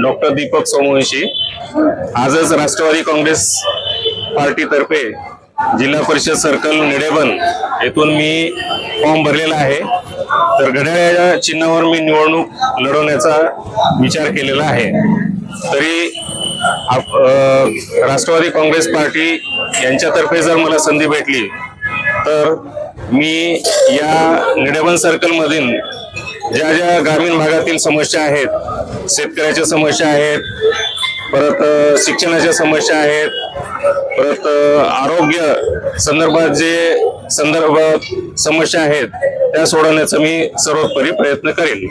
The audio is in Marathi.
डॉक्टर दीपक सोमवंशी। आजच राष्ट्रवादी काँग्रेस पार्टीतर्फे जिल्हा परिषद सर्कल निडेबन येथून मी फॉर्म भरलेला आहे। तर घड्याळ्याच्या चिन्हावर मी निवडणूक लढवण्याचा विचार केलेला आहे। तरी राष्ट्रवादी काँग्रेस पार्टी यांच्यातर्फे जर मला संधी भेटली तर मी या निडेबन सर्कल मधील ज्या ज्या ग्रामीण भागातील समस्या आहेत, शेतकऱ्याच्या समस्या आहेत, परत शिक्षणाच्या समस्या आहेत, परत आरोग्य संदर्भात समस्या आहेत त्या सोडवण्याचा मी सर्वोपरी प्रयत्न करेन।